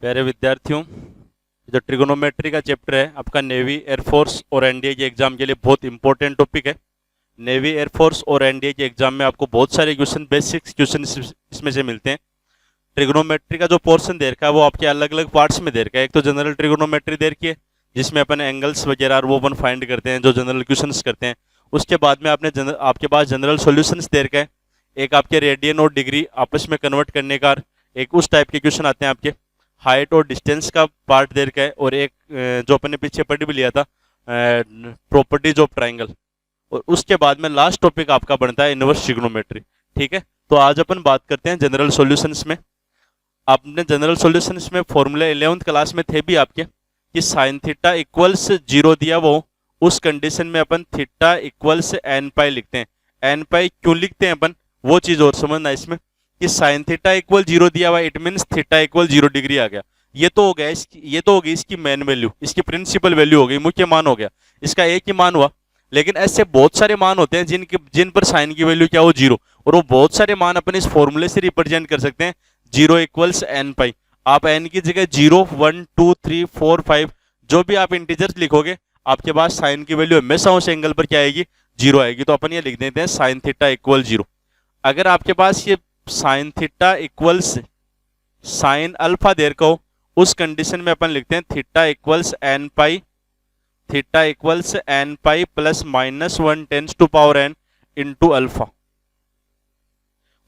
प्यारे विद्यार्थियों, जो ट्रिगोनोमेट्री का चैप्टर है आपका नेवी एयरफोर्स और एनडीए के एग्जाम के लिए बहुत इंपॉर्टेंट टॉपिक है। नेवी एयरफोर्स और एनडीए के एग्जाम में आपको बहुत सारे क्वेश्चन, बेसिक्स क्वेश्चन इसमें से मिलते हैं। ट्रिगोनोमेट्री का जो पोर्शन दे रखा है वो आपके अलग अलग पार्ट्स में दे रखा है। एक तो जनरल ट्रिगोनोमेट्री दे रखी है जिसमें अपन एंगल्स वगैरह और वो अपन फाइंड करते हैं, जो जनरल क्वेश्चंस करते हैं। उसके बाद में आपके पास जनरल सॉल्यूशंस दे रखा है। एक आपके रेडियन और डिग्री आपस में कन्वर्ट करने का एक उस टाइप के क्वेश्चन आते हैं। आपके हाइट और डिस्टेंस का पार्ट दे रखा है, और एक जो अपन ने पीछे पढ़ भी लिया था, प्रॉपर्टीज ऑफ ट्राइंगल। और उसके बाद में लास्ट टॉपिक आपका बनता है इनवर्स ट्रिग्नोमेट्री। ठीक है, तो आज अपन बात करते हैं जनरल सॉल्यूशंस में। आपने जनरल सॉल्यूशंस में फॉर्मूले 11th क्लास में थे भी आपके कि साइन थीटा इक्वल्स 0 दिया वो, उस कंडीशन में अपन थीटा इक्वल्स एन पाई लिखते हैं। एन पाई क्यों लिखते हैं अपन, वो चीज और समझना इसमें कि साइन थीटा इक्वल 0 दिया हुआ, it means theta equal 0 degree आ गया। ये तो हो गया ये तो होगी इसकी मेन वैल्यू, इसकी प्रिंसिपल वैल्यू हो गई, मुख्य मान हो गया। इसका एक ही मान हुआ, लेकिन ऐसे बहुत सारे मान होते हैं जिन पर साइन की वैल्यू क्या हो 0, और वो बहुत सारे मान अपन इस फॉर्मूले से रिप्रेजेंट कर सकते हैं। 0 इक्वल्स एन पाई, आप एन की जगह 0, 1, 2, 3, 4, 5 जो भी आप इंटीजर्स लिखोगे, आपके पास साइन की वैल्यू हमेशा उस एंगल पर क्या आएगी, 0 आएगी। तो अपन ये लिख देते हैं साइन थीटा इक्वल 0। अगर आपके पास ये sine theta equals sine alpha देर को, उस कंडीशन में अपन लिखते हैं theta equals n pi, theta equals n pi plus minus 1 tens to power n into alpha.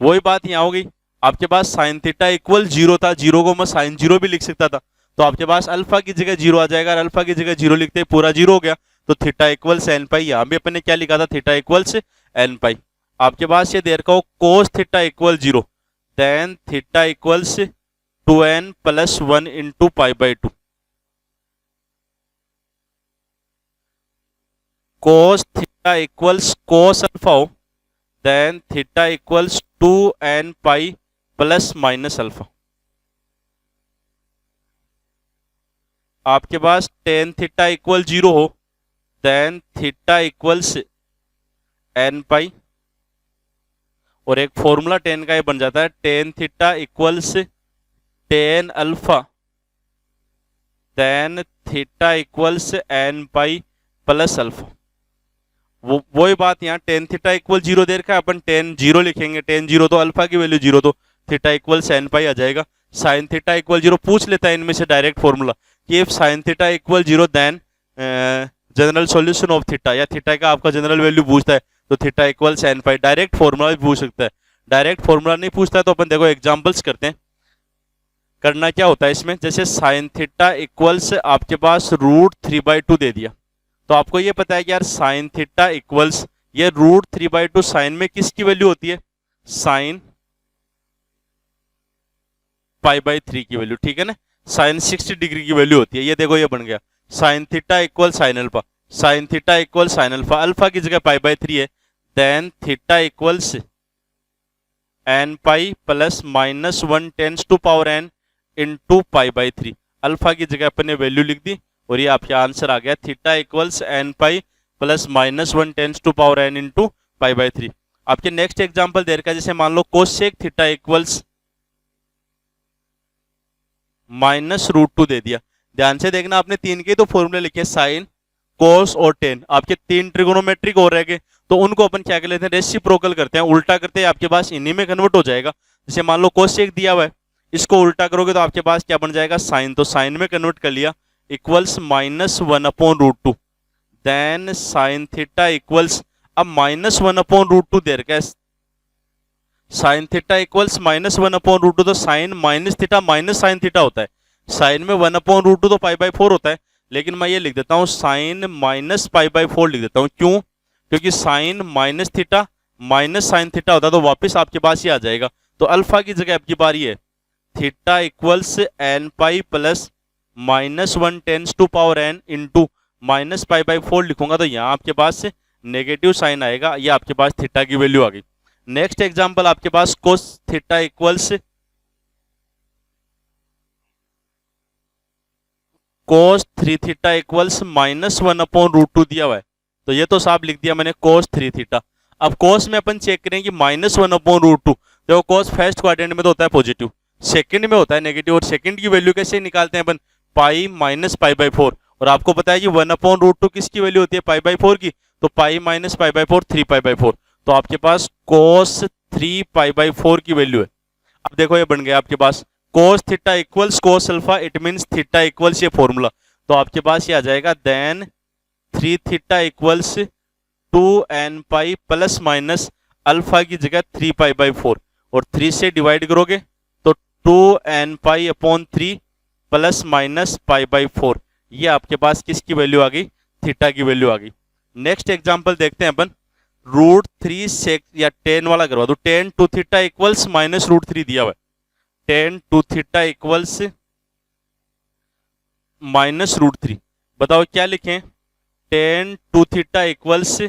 वही बात यहां हो गई, आपके पास साइन थीटा इक्वल 0 था, 0 को मैं साइन 0 भी लिख सकता था, तो आपके पास अल्फा की जगह 0 आ जाएगा, और अल्फा की जगह 0 लिखते पूरा 0 हो गया। तो थीटा इक्वल्स एन पाई, यहां भी अपन ने क्या लिखा था, थीटा इक्वल्स एन पाई। आपके पास ये दे रखा हो cos theta equal 0, then theta equals 2n plus 1 into pi by 2। Cos theta equals cos alpha हो, then theta equals 2n pi plus minus alpha. आपके पास टेन थीटा इक्वल 0 हो, then theta equals n pi, और एक formula tan का ये बन जाता है, tan theta equals tan alpha, then theta equals n pi plus alpha. वही बात यहाँ टेन थीटा इक्वल 0 दे रखा है, अपन टेन 0 लिखेंगे, टेन 0 तो अल्फा की वैल्यू 0, तो थीटा इक्वल्स एन पाई आ जाएगा। साइन थीटा इक्वल 0 पूछ लेता है इनमें से डायरेक्ट फॉर्मूला कि if sine theta equal 0 then general solution of theta, या थीटा का आपका जनरल वैल्यू पूछता है तो theta equals n pi. Direct formula भी पूछ सकता है, डायरेक्ट फॉर्मूला नहीं पूछता है तो अपन देखो एग्जांपल्स करते हैं। करना क्या होता है इसमें, जैसे साइन थीटा इक्वल्स आपके पास √3/2 दे दिया, तो आपको ये पता है कि यार साइन थीटा इक्वल्स ये √3/2 साइन में किसकी वैल्यू होती है, साइन π/3 की वैल्यू। ठीक है ना, साइन 60 डिग्री की वैल्यू होती है। ये देखो ये बन गया sine theta equal sine alpha, sine theta equal sine alpha, alpha की जगह π/3 है, then theta equals n pi plus minus 1 tens to power n into π/3। Alpha की जगह अपन ने वैल्यू लिख दी और ये आपका आंसर आ गया, theta equals n pi plus minus 1 tens to power n into π/3। आपके नेक्स्ट एग्जाम्पल दे रखा है, जैसे मान लो कोसेक थीटा इक्वल्स माइनस √2 दे दिया। ध्यान से देखना, आपने 3 के तो फॉर्मूले लिखे, साइन, कोस और टेन, आपके 3 ट्रिगोनोमेट्रिक हो रहे, तो उनको अपन क्या कर लेते हैं, रेसिप्रोकल करते हैं, उल्टा करते हैं, आपके पास इन्हीं में कन्वर्ट हो जाएगा। जैसे मान लो कोसेक दिया हुआ है, इसको उल्टा करोगे तो आपके पास क्या बन जाएगा, साइन, तो साइन में कन्वर्ट कर लिया, equals -1/√2, then sine theta equals, अब -1/√2 दे रखा है, साइन थीटा इक्वल्स -1/√2, तो sine minus theta minus sine theta होता है, साइन में 1/√2 तो π/4 होता है, लेकिन मैं ये लिख देता हूँ साइन माइनस π/4 लिख देता हूँ। क्यों, क्योंकि sine minus theta minus sine theta होता है, तो वापस आपके पास ही आ जाएगा। तो अल्फा की जगह आपकी बारी है, theta equals n pi plus -1 tens to power n into minus π/4 लिखूंगा, तो यहाँ आपके पास नेगेटिव साइन आएगा, ये आपके पास थीटा की वैल्यू आ गई। नेक्स्ट एग्जांपल आपके पास कोस थीटा इक्वल्स कोस 3 थीटा इक्वल्स -1/√2 दिया हुआ है, तो ये तो साफ लिख दिया मैंने कोस 3 थीटा। अब कोस में अपन चेक करें कि -1/√2, देखो कोस फर्स्ट क्वाड्रेंट में तो होता है पॉजिटिव, सेकंड में होता है नेगेटिव, और सेकंड की वैल्यू कैसे निकालते हैं अपन, पाई माइनस पाई बाई 4, और आपको पता है कि 1/√2 किसकी वैल्यू होती है, पाई बाई 4 की, तो पाई minus pi by 4 3 pi by 4, तो आपके पास cos 3 पाई बाई 4 की वैल्यू है। अब देखो ये बन गया आपके पास cos theta equals cos alpha, it means theta equals ये फॉर्मूला, तो आपके पास ये आ जाएगा then 3 theta equals 2n pi plus minus alpha की जगह 3 पाई बाई 4, और 3 से डिवाइड करोगे तो 2n pi upon 3 plus minus pi by 4, ये आपके पास किसकी वैल्यू आ गई, थीटा की वैल्यू आ गई। नेक्स्ट एग्जांपल देखते हैं अपन, √3 सेक या टेन वाला करवा दो, tan two theta equals minus √3 दिया हुआ है, tan two theta equals minus √3, बताओ क्या लिखें, tan two theta equals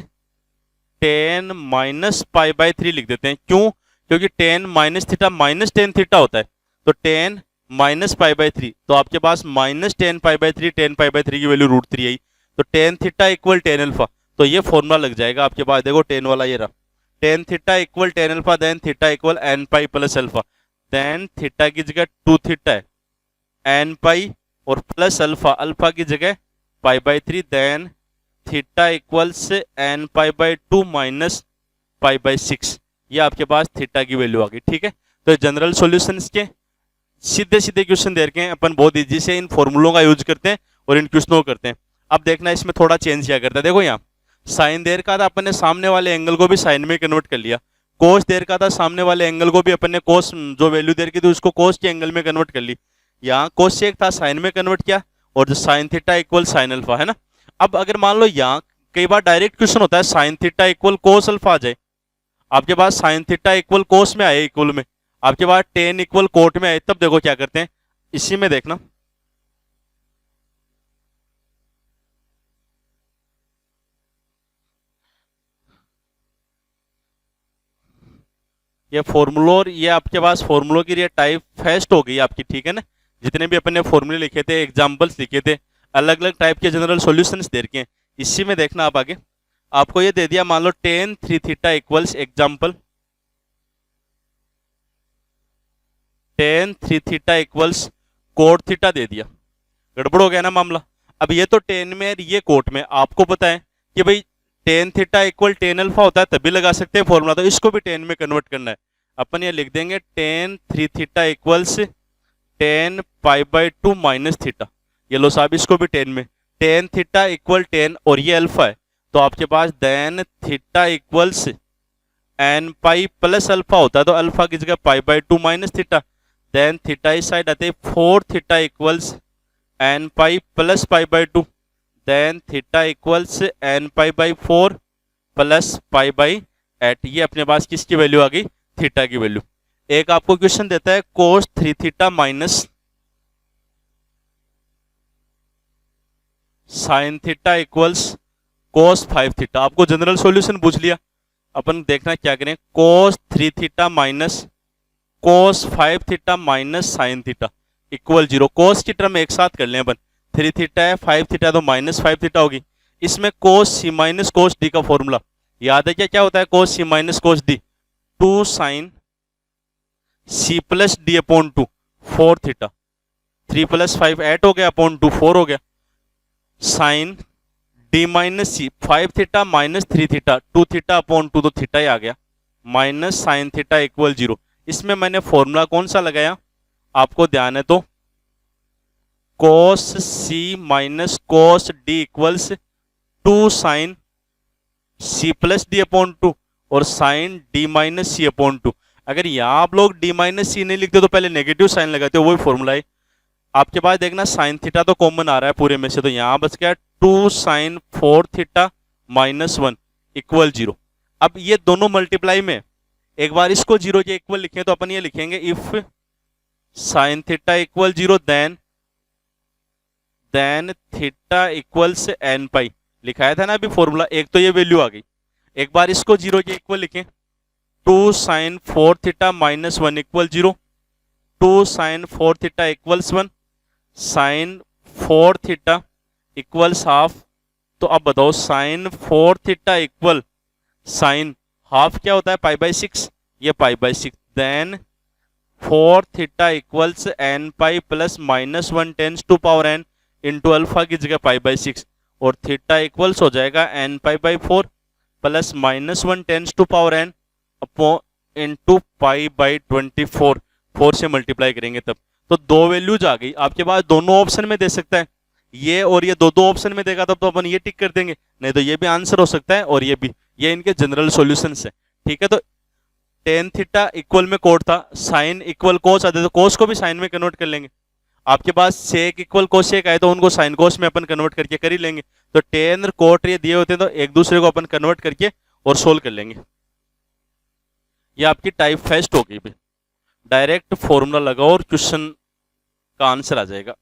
tan minus pi by 3 लिख देते हैं, क्यों, क्योंकि tan minus theta minus tan theta होता है, तो टेन माइनस पाई बाई 3, तो आपके पास minus tan pi by 3, tan pi by 3 की वैल्यू √3 आई, तो tan theta equal tan alpha, तो ये फॉर्मूला लग जाएगा आपके पास, देखो टेन वाला ये रहा, tan theta equal tan alpha, then theta equal n pi plus alpha, then theta की जगह टू थीटा है, एन पाई और प्लस अल्फा, अल्फा की जगह pi by 3, then theta equals n pi by 2 minus pi by 6, ये आपके पास theta की वैल्यू आ गई। ठीक है, तो जनरल सॉल्यूशंस के सीधे सीधे क्वेश्चन दे रखे हैं, अपन बहुत इजी से इन फॉर्मूलों का यूज करते हैं और इन क्वेश्चनों को करते हैं। अब देखना इसमें थोड़ा चेंज किया करता है, देखो यहाँ साइन दे रखा था, अपन ने सामने वाले एंगल को भी साइन में कन्वर्ट कर लिया, कोस दे रखा था, सामने वाले एंगल को भी अपन ने कोस जो वैल्यू दे रखी थी उसको कोस के एंगल में कन्वर्ट कर ली, यहाँ कोस से एक था साइन में कन्वर्ट किया, और जो sign theta equal sine alpha है ना। अब अगर मान लो यहाँ कई बार डायरेक्ट क्वेश्चन होता है sine theta equal cos alpha आ जाए, आपके पास साइन थीटा इक्वल कोस में आए इक्वल में, आपके पास टेन इक्वल कोट में आए, तब देखो क्या करते हैं, इसी में देखना ये फॉर्मूलो, और ये आपके पास फॉर्मूलों की ये टाइप फेस्ट हो गई आपकी, ठीक है ना, जितने भी अपन ने फॉर्मूले लिखे थे, एग्जांपल्स लिखे थे, अलग अलग टाइप के जनरल सॉल्यूशंस दे रखे हैं, इसी में देखना आप आगे, आपको ये दे दिया, मान लो tan 3 theta equals example tan 3 theta equals cot theta दे दिया, गड़बड़ हो गया ना मामला। अब ये तो टेन में ये कोट में, आपको पता है कि भाई ten theta equal tan alpha होता है, तभी लगा सकते हैं फॉर्मूला, तो इसको भी टेन में कन्वर्ट करना है, अपन ये लिख देंगे ten 3 theta equals ten pi by 2 minus theta, ये लो साहब इसको भी टेन में, टेन थीटा इक्वल टेन और ये अल्फा है, तो आपके पास then theta equals n pi plus alpha होता है, तो अल्फा की जगह pi by 2 minus theta, then theta इस साइड आते हैं, four theta equals n pi plus pi by 2, then theta equals n pi by 4 plus pi by 8, ये अपने पास किसकी वैल्यू आ गई, थीटा की वैल्यू। एक आपको क्वेश्चन देता है cos 3 theta minus sine theta equals cos 5 theta, आपको जनरल सॉल्यूशन पूछ लिया, अपन देखना क्या करें, cos 3 theta minus cos 5 theta minus sine theta equal 0, cos की टर्म एक साथ कर लें अपन, 3 थीटा है 5 थीटा तो माइनस 5 थीटा होगी, इसमें cos C minus cos D का फॉर्मूला याद है क्या, क्या होता है cos C minus cos D, 2 sine C plus D upon 2 4 theta, 3 plus 5 8 हो गया अपॉन 2 4 हो गया, sine D minus C 5 theta minus 3 theta 2 theta upon 2 तो थीटा ही आ गया, माइनस साइन थीटा इक्वल 0, इसमें मैंने फॉर्मूला कौन सा लगाया आपको ध्यान है तो, cos C minus cos D equals 2 sine C plus D upon 2 और sine D minus C upon 2, अगर यहाँ आप लोग डी माइनस सी नहीं लिखते तो पहले नेगेटिव साइन लगाते हो, वही फॉर्मूला है आपके पास, देखना साइन थीटा तो कॉमन आ रहा है पूरे में से, तो यहाँ बच गया 2 साइन 4 थीटा माइनस 1 इक्वल 0। अब ये दोनों मल्टीप्लाई में एक बार इसको 0 के इक्वल लिखें तो अपन ये लिखेंगे if sine theta equal 0 then theta equals n pi, लिखाया था ना अभी फॉर्मूला, एक तो ये वैल्यू आ गई, एक बार इसको 0 के इक्वल लिखें, 2 sine 4 theta minus 1 equal 0, 2 sine 4 theta equals 1, sine 4 theta equals half, तो अब बताओ sine 4 theta equal sine half क्या होता है पाई बाई 6, ये pi by 6, then 4 theta equals n pi plus minus 1 tens to power n into alpha की जगह pi by 6, और थीटा इक्वल्स हो जाएगा n pi by 4 plus minus 1 tens to power n upon into pi by 24, 4 से multiply करेंगे तब। तो दो वैल्यूज आ गई आपके पास, दोनों ऑप्शन में दे सकता है ये, और ये दो दो ऑप्शन में देगा तब तो अपन ये टिक कर देंगे, नहीं तो ये भी आंसर हो सकता है और ये भी, ये इनके जनरल सॉल्यूशन है। ठीक है, तो टेन थीटा इक्वल में कोट था, साइन इक्वल कोस आते तो कोस को भी साइन में कन्वर्ट कर लेंगे। आपके पास सेक इक्वल कोसेक आए तो उनको साइन कोस में अपन कन्वर्ट करके कर ही लेंगे। तो टेन और कोट ये दिए होते हैं तो एक दूसरे को अपन कन्वर्ट करके और सोल्व कर लेंगे। ये आपकी टाइप फेस्ट होगी भी, डायरेक्ट फॉर्मूला लगाओ और क्वेश्चन का आंसर आ जाएगा।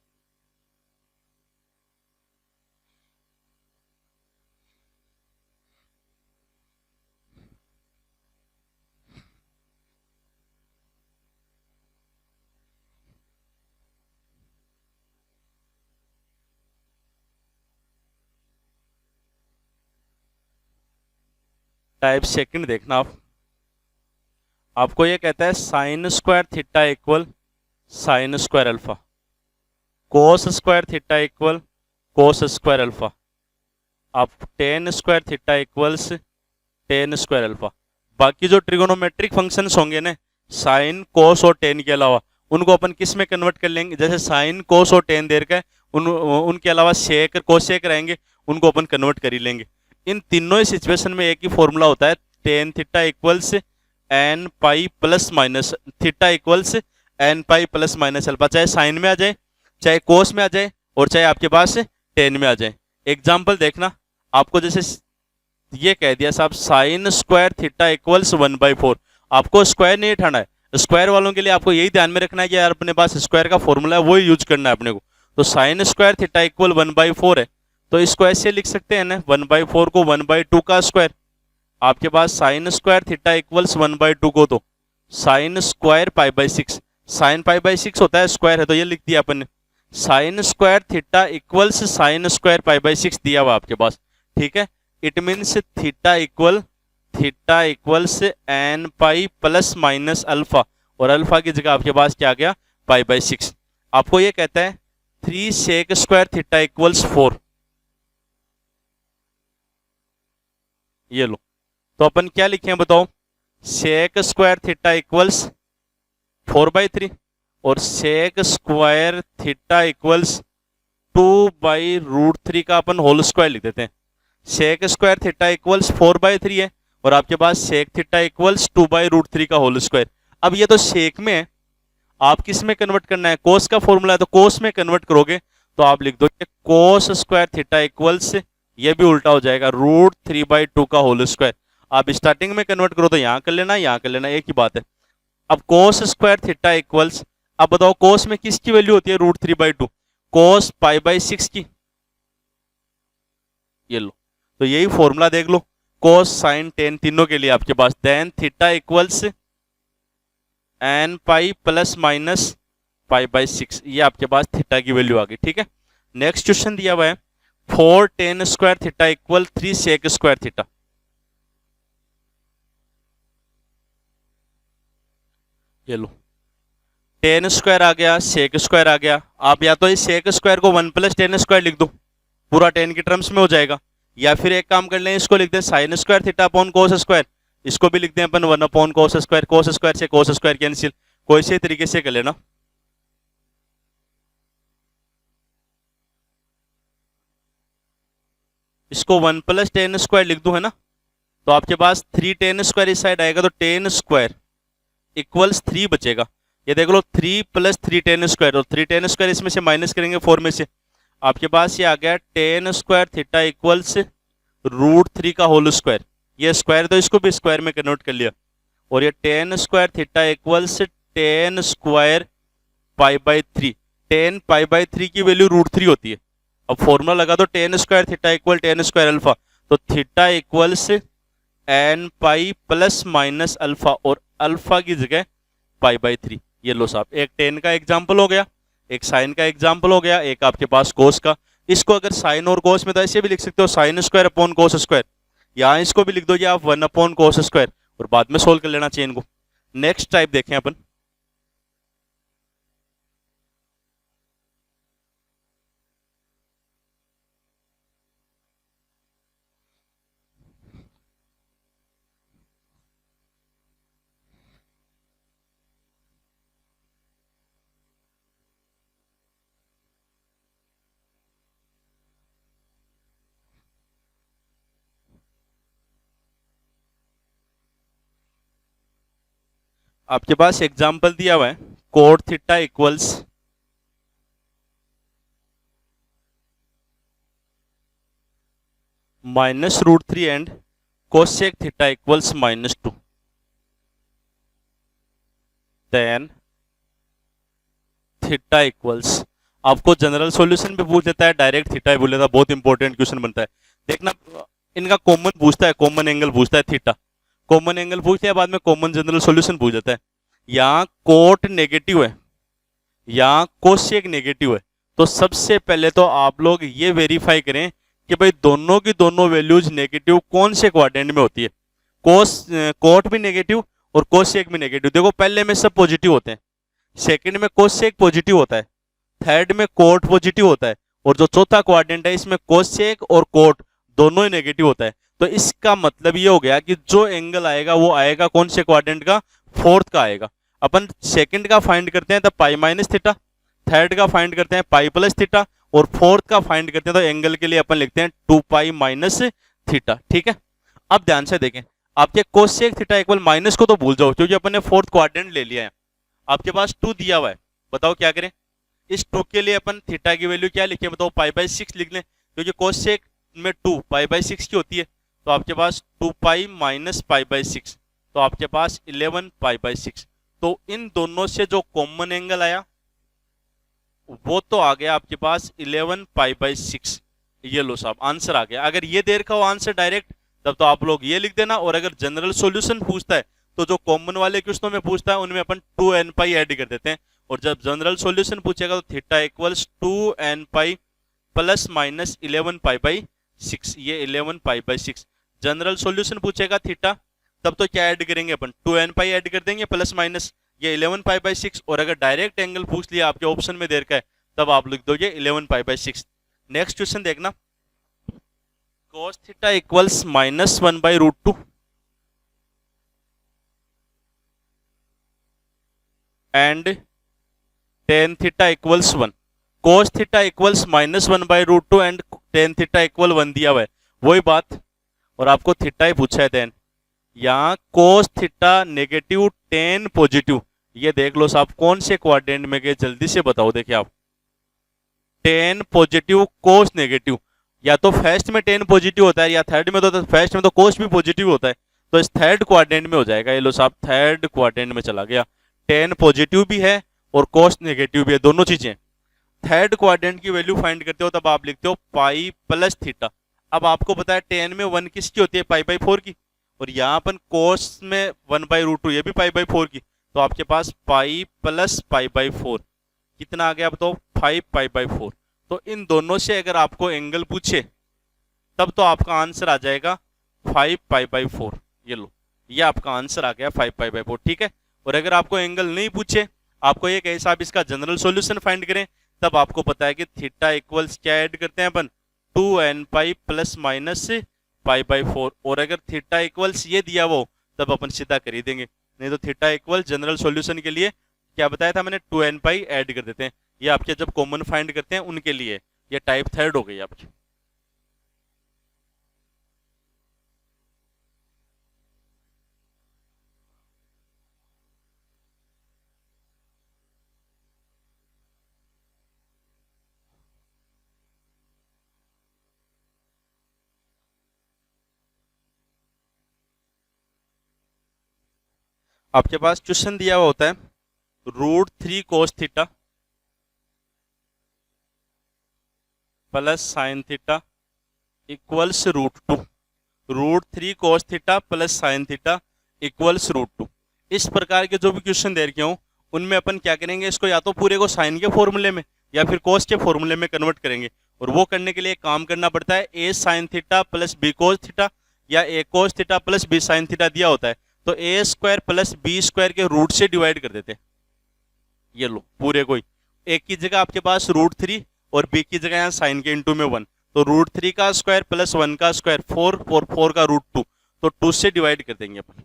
टाइप सेकंड देखना आप, आपको ये कहता है sine square theta equal sine square alpha, cos square theta equal cos square alpha, आप tan square theta equals tan square alpha. बाकी जो ट्रिगोनोमेट्रिक फंक्शंस होंगे ना साइन कोस और टेन के अलावा, उनको अपन किस में कन्वर्ट कर लेंगे, जैसे साइन कोस और टेन देर का उनके अलावा सेक कोसेक रहेंगे, उनको अपन कन्वर्ट कर ही लेंगे। इन तीनों ही सिचुएशन में एक ही फॉर्मूला होता है, tan theta equals n pi plus minus theta equals n pi plus minus alpha, चाहे साइन में आ जाए चाहे कोस में आ जाए और चाहे आपके पास टेन में आ जाए। एग्जाम्पल देखना, आपको जैसे ये कह दिया साहब साइन स्क्वायर थीटा इक्वल्स 1/4, आपको स्क्वायर नहीं उठाना है, स्क्वायर वालों के लिए आपको यही ध्यान में रखना है कि यार अपने पास स्क्वायर का फॉर्मूला है वही यूज करना है अपने को। तो साइन स्क्वायर थीटा इक्वल 1/4 है, तो इसको ऐसे लिख सकते हैं ना 1/4 को 1/2 का स्क्वायर। आपके पास साइन स्क्वायर थीटा इक्वल्स 1/2 को तो sign square pi by 6, sign pi by 6 होता है, स्क्वायर है तो ये लिख दिया अपन ने। Sine square theta equals sine square pi by 6 दिया हुआ आपके पास। ठीक है, it means theta equals n pi plus minus alpha, और अल्फा की जगह आपके पास क्या आ गया पाई बाई 6। आपको ये कहता है 3 सेक स्क्वायर थीटा इक्वल्स 4, ये लो, तो अपन क्या लिखे बताओ, सेक स्क्वायर थीटा इक्वल्स 4/3 और सेक स्क्वायर थीटा इक्वल्स 2/√3 का अपन होल स्क्वायर लिख देते हैं। सेक स्क्वायर थीटा इक्वल्स 4/3 है और आपके पास सेक थीटा इक्वल्स 2/√3 का होल स्क्वायर। अब ये तो सेक में है, आप किस में कन्वर्ट करना है, कोस का फॉर्मूला है तो कोस में कन्वर्ट करोगे तो आप लिख दो कोस स्क्वायर थीटा इक्वल्स, ये भी उल्टा हो जाएगा √3/2 का होल स्क्वायर। आप स्टार्टिंग में कन्वर्ट करो तो यहां कर लेना यहां कर लेना, एक ही बात है। अब कोस स्क्वायर थीटा इक्वल्स, अब बताओ कोस में किसकी वैल्यू होती है √3/2, कोस पाई बाई 6 की, ये लो, तो यही फॉर्मूला देख लो कोस साइन टेन तीनों के लिए आपके पास। Then theta equals n pi plus minus pi by 6, ये आपके पास थीटा की वैल्यू आ गई। ठीक है, नेक्स्ट क्वेश्चन दिया हुआ है 4 tan square theta equal 3 sec square theta. ये लो, टेन स्क्वायर आ गया सेक स्क्वायर आ गया, आप या तो इस सेक स्क्वायर को 1 + टेन स्क्वायर लिख दो, पूरा टेन की टर्म्स में हो जाएगा, या फिर एक काम कर लें इसको लिख दें sign square theta upon cos square, इसको भी लिख दें अपन 1 अपॉन कोस स्क्वायर से कोस स्क्वायर कैंसिल, कोई से तरीके से कर लेना। इसको 1 + टेन स्क्वायर लिख दूं है ना, तो आपके पास 3 टेन स्क्वायर इस साइड आएगा तो टेन स्क्वायर इक्वल्स 3 बचेगा। ये देख लो 3 + 3 टेन स्क्वायर, और 3 टेन स्क्वायर इसमें से माइनस करेंगे 4 में से, आपके पास ये आ गया टेन स्क्वायर थीटा इक्वल्स √3 का होल स्क्वायर। ये स्क्वायर तो इसको भी स्क्वायर में कन्वर्ट कर लिया, और ये ten square theta equals tan square pi by 3, tan pi by 3 की वैल्यू √3 होती है। अब फॉर्मूला लगा दो tan square theta equal tan square alpha, तो theta equals n pi plus minus alpha, और अल्फा की जगह पाई बाई 3। ये लो साहब, एक टेन का एग्जाम्पल हो गया, एक साइन का एग्जाम्पल हो गया, एक आपके पास कोस का। इसको अगर साइन और कोस में तो ऐसे भी लिख सकते हो sine square upon cos square, यहाँ इसको भी लिख दो आप 1 अपॉन कोस स्क्वायर, और बाद में सोल्व कर लेना चाहिए इनको। नेक्स्ट टाइप देखें अपन, आपके पास एग्जाम्पल दिया हुआ है cot theta equals -√3 and cosec theta equals -2, then theta equals, आपको जनरल सॉल्यूशन भी पूछ लेता है, डायरेक्ट थीटा भी पूछ लेता है, बहुत इंपॉर्टेंट क्वेश्चन बनता है। देखना इनका कॉमन पूछता है, कॉमन एंगल पूछता है थीटा, कॉमन एंगल पूछ लिया बाद में कॉमन जनरल सॉल्यूशन पूछ लेता है। यहाँ कोट नेगेटिव है, यहाँ कोसेक नेगेटिव है, तो सबसे पहले तो आप लोग ये वेरीफाई करें कि भाई दोनों की दोनों वैल्यूज नेगेटिव कौन से क्वाड्रेंट में होती है। कोट भी नेगेटिव और कोसेक भी नेगेटिव। देखो पहले में सब पॉजिटिव होते हैं, सेकंड में कोसेक पॉजिटिव होता है, थर्ड में कोट पॉजिटिव होता है, और जो चौथा क्वाड्रेंट है इसमें कोसेक और कोट दोनों ही नेगेटिव होता है। तो इसका मतलब ये हो गया कि जो एंगल आएगा वो आएगा कौन से क्वाड्रेंट का, फोर्थ का आएगा। अपन सेकंड का फाइंड करते हैं तो पाई माइनस थीटा, थर्ड का फाइंड करते हैं पाई प्लस थीटा, और फोर्थ का फाइंड करते हैं तो एंगल के लिए अपन लिखते हैं 2 पाई माइनस थीटा। ठीक है, अब ध्यान से देखें, आपके कोसेक थीटा इक्वल माइनस को तो भूल जाओ क्योंकि अपन ने फोर्थ क्वाड्रेंट ले लिया है। आपके पास 2 दिया हुआ है, बताओ क्या करें। इस 2 के लिए अपन थीटा की वैल्यू क्या लिखें, बताओ पाई बाई 6 लिख लें, क्योंकि कोसेक में 2 पाई बाई 6 की होती है। तो आपके पास 2 पाई माइनस पाई बाई 6, तो आपके पास 11 पाई बाई 6। तो इन दोनों से जो कॉमन एंगल आया वो तो आ गया आपके पास 11 पाई बाई 6। ये लो साहब आंसर आ गया। अगर ये दे रखा हो आंसर डायरेक्ट तब तो आप लोग ये लिख देना, और अगर जनरल सॉल्यूशन पूछता है तो जो कॉमन वाले क्वेश्चनों में पूछता है उनमें अपन 2n पाई ऐड कर देते हैं, और जब जनरल सॉल्यूशन पूछेगा तो theta equals 2n pi plus minus 11 pi by 6, ये 11 पाई बाई 6। जनरल सॉल्यूशन पूछेगा थीटा तब तो क्या ऐड करेंगे अपन, 2n पाई ऐड कर देंगे प्लस माइनस ये 11 पाई बाई 6, और अगर डायरेक्ट एंगल पूछ लिया आपके ऑप्शन में देर का है तब आप लिख दोगे 11 पाई बाई 6। नेक्स्ट क्वेश्चन देखना, cos theta equals -1 by √2 and tan theta equals 1। cos theta equals -1 by √2 and tan theta equal 1 दिया हुआ है, वही बात, और आपको थीटा ही पूछा है। देन यहाँ cos theta negative tan positive, ये देख लो साहब कौन से क्वाड्रेंट में गए, जल्दी से बताओ। देखिए आप tan पॉजिटिव cos नेगेटिव, या तो फर्स्ट में tan पॉजिटिव होता है या थर्ड में, तो फर्स्ट में तो cos भी पॉजिटिव होता है, तो इस थर्ड क्वाड्रेंट में हो जाएगा। ये लो साहब थर्ड क्वाड्रेंट में चला गया, tan पॉजिटिव भी है और cos नेगेटिव भी है, दोनों चीजें। थर्ड क्वाड्रेंट की वैल्यू फाइंड करते हो तब आप लिखते हो पाई प्लस थीटा। अब आपको पता है tan में 1 किसकी होती है, पाई बाई 4 की, और यहाँ अपन cos में 1 बाई √2 ये भी पाई बाई 4 की, तो आपके पास पाई प्लस पाई बाई 4 कितना आ गया बताओ, 5 पाई बाई 4। तो इन दोनों से अगर आपको एंगल पूछे तब तो आपका आंसर आ जाएगा 5 पाई बाई 4। ये लो ये आपका आंसर आ गया 5 पाई बाई 4। ठीक है, और अगर आपको एंगल नहीं पूछे, आपको ये कहे साहब इसका जनरल सॉल्यूशन फाइंड करें, तब आपको पता है कि थीटा इक्वल्स क्या ऐड करते हैं अपन, 2n pi plus minus pi by 4, और अगर थीटा इक्वल्स ये दिया वो तब अपन सीधा कर ही देंगे, नहीं तो थीटा इक्वल जनरल सॉल्यूशन के लिए क्या बताया था मैंने, 2n पाई ऐड कर देते हैं। ये आपके जब कॉमन फाइंड करते हैं उनके लिए, ये टाइप थर्ड हो गई आपकी। आपके पास क्वेश्चन दिया हुआ होता है √3 cos theta plus sign theta equals √2, √3 cos theta plus sign theta equals √2। इस प्रकार के जो भी क्वेश्चन दे रखे हो उनमें अपन क्या करेंगे, इसको या तो पूरे को साइन के फॉर्मूले में या फिर cos के फॉर्मूले में कन्वर्ट करेंगे, और वो करने के लिए काम करना पड़ता है a sign theta plus b cos theta, या a cos theta plus b sine theta दिया होता है तो a square plus b square के रूट से डिवाइड कर देते हैं। ये लो पूरे को ही, एक की जगह आपके पास √3 और b की जगह यहाँ साइन के इंटू में 1, तो √3 का स्क्वायर प्लस 1 का स्क्वायर 4 और 4 का √2, तो 2 से डिवाइड कर देंगे अपन।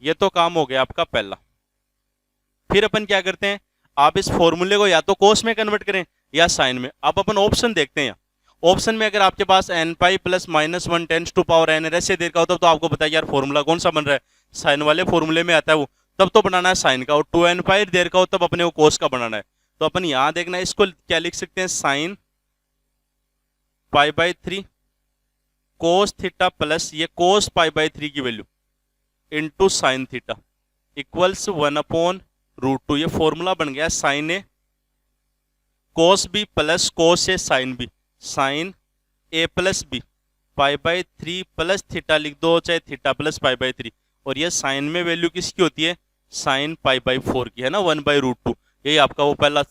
ये तो काम हो गया आपका पहला। फिर अपन क्या करते हैं, आप इस फॉर्मूले को या तो कोस में कन्वर्ट करें या साइन में। अब अपन ऑप्शन देखते हैं, ऑप्शन में अगर आपके पास n pi plus minus one tens to power n ऐसे देर का होता तो आपको बताया यार फॉर्मूला कौन सा बन रहा है, साइन वाले फॉर्मूले में आता है वो, तब तो बनाना है साइन का, और टू एन पाई देर का हो तब अपने को कोस का बनाना है। तो अपन यहां देखना है, इसको क्या लिख सकते हैं, sine pi by three cos theta plus ये कोस पाई बाई थ्री की value into sine theta equals one upon root two. ये फॉर्मूला बन गया sine A cos B plus cos A sine B, sine A plus B pi by three plus theta लिख दो, चाहे theta plus pi by three, और ये sign में value किसकी होती है, साइन पाई बाई फोर की है ना, वन बाई रूट टू। यही आपका वो पहला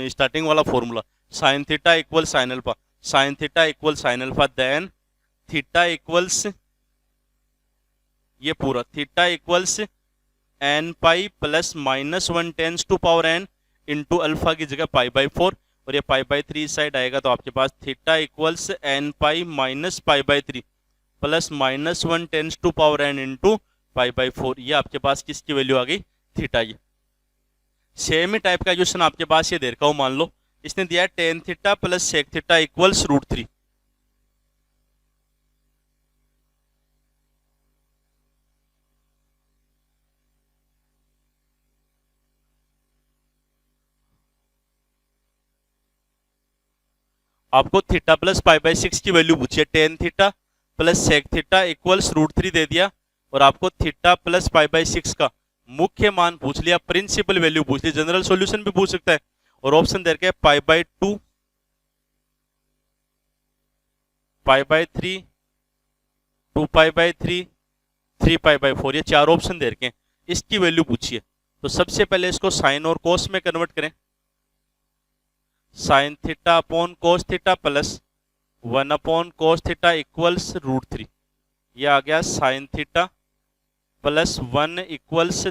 स्टार्टिंग वाला formula, sine theta equal sine alpha, sine theta equal sine alpha, then theta equals ये पूरा theta equals n pi plus minus one tens to power n into alpha की जगह pi by four, और ये pi by three side आएगा तो आपके पास theta equals n pi minus pi by three plus minus one tens to power n into pi by four. ये आपके पास किसकी वैल्यू आ गई, थीटा। ये सेम ही टाइप का क्वेश्चन आपके पास ये दे रखा हो, मान लो इसने दिया है tan theta plus sec theta equals root three. आपको theta plus pi by six की वैल्यू पूछी है, tan theta plus sec theta equals root three दे दिया, और आपको theta plus pi by six का मुख्य मान पूछ लिया, प्रिंसिपल वैल्यू पूछ ली, जनरल सॉल्यूशन भी पूछ सकता है, और ऑप्शन दे रखे pi by two, pi by three, two pi by three, three pi by four, ये चार ऑप्शन दे रखे हैं, इसकी वैल्यू पूछिए। तो सबसे पहले इसको साइन और कोस में कन्वर्ट करें, sine theta upon cos theta plus one upon cos theta equals root three, ये आ गया sine theta plus one equals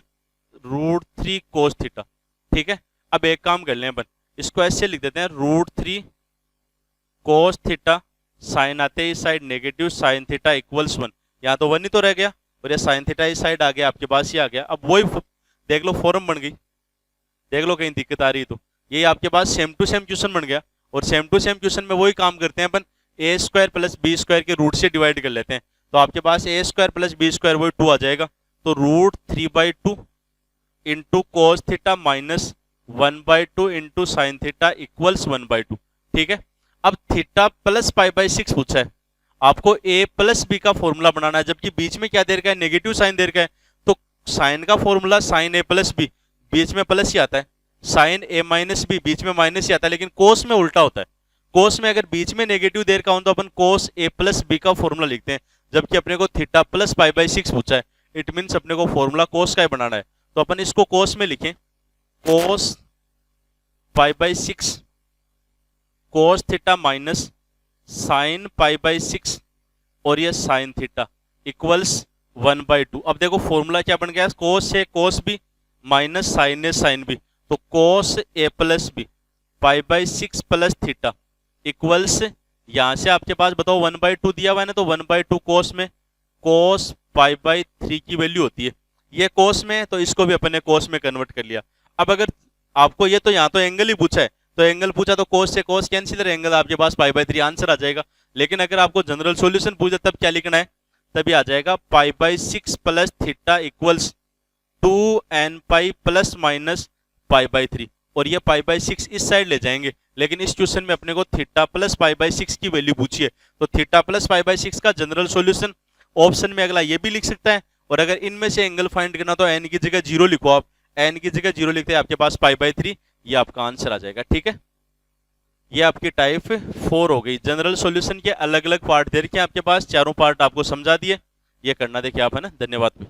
root three cos theta. ठीक है, अब एक काम कर लें अपन, इसको ऐसे लिख देते हैं, root three cos theta, sine आते ही side negative sine theta equals one, यहाँ तो वन ही तो रह गया, और ये साइन थीटा इस साइड आ गया, आपके पास ये आ गया। अब वही देख लो फॉर्म बन गई, देख लो कहीं दिक्कत आ रही तो ये आपके पास सेम टू सेम क्वेश्चन बन गया, और सेम टू सेम क्वेश्चन में वही काम करते हैं अपन, A square plus B square के रूट से डिवाइड कर लेते हैं, तो आपके पास A square plus B square वही टू आ जाएगा, तो root three by two into cos theta minus one by two into sine theta equals one by two. ठीक है, अब theta plus pi by six पूछा है, आपको ए प्लस बी का फॉर्मूला बनाना है, जबकि बीच में क्या दे रखा है, नेगेटिव साइन दे रखा है, तो साइन का formula sine A plus B, बीच में प्लस ही आता है, साइन ए माइनस बी बीच में माइनस ही आता है, लेकिन कोस में उल्टा होता है, कोस में अगर बीच में नेगेटिव देर का हो तो अपन कोस ए प्लस बी का फॉर्मूला लिखते हैं, जबकि अपने को theta plus pi by six पूछा है, इट मीन्स अपने को फॉर्मूला कोस का ही बनाना है, तो अपन इसको कोस में लिखें, cos pi by six cos theta minus sine pi by six, और ये sine theta equals one by two. अब देखो फॉर्मूला क्या बन गया, cos A cos B minus sine A sine B, तो cos A plus B pi by six plus theta equals, यहां से आपके पास बताओ वन बाई टू दिया हुआ है ना, तो वन बाई टू कोस में कोस पाई बाई थ्री की वैल्यू होती है, ये कोस में है तो इसको भी अपने कोस में कन्वर्ट कर लिया। अब अगर आपको ये तो यहाँ तो एंगल ही पूछा है, तो एंगल पूछा तो कोस से कोस कैंसिल, एंगल आपके पास पाई बाई थ्री आंसर आ जाएगा। लेकिन अगर आपको जनरल सॉल्यूशन पूछा तब क्या लिखना है, तभी आ जाएगा pi by six plus theta equals two n pi plus minus pi by three, और ये पाई बाई सिक्स इस साइड ले जाएंगे, लेकिन इस क्वेश्चन में अपने को theta plus pi by six की वैल्यू पूछी है, तो theta plus pi by six का जनरल सॉल्यूशन ऑप्शन में अगला ये भी लिख सकता है, और अगर इनमें से एंगल फाइंड करना तो एन की जगह जीरो लिखो, आप एन की जगह जीरो लिखते हैं, आपके पास पाई बाई थ्री, ये आपका आंसर आ जाएगा। ठीक है, ये आपकी टाइप 4 हो गई। जनरल सॉल्यूशन के अलग अलग पार्ट दे रखे हैं आपके पास, चारों पार्ट आपको समझा दिए, ये करना देखिए आप, है ना। धन्यवाद।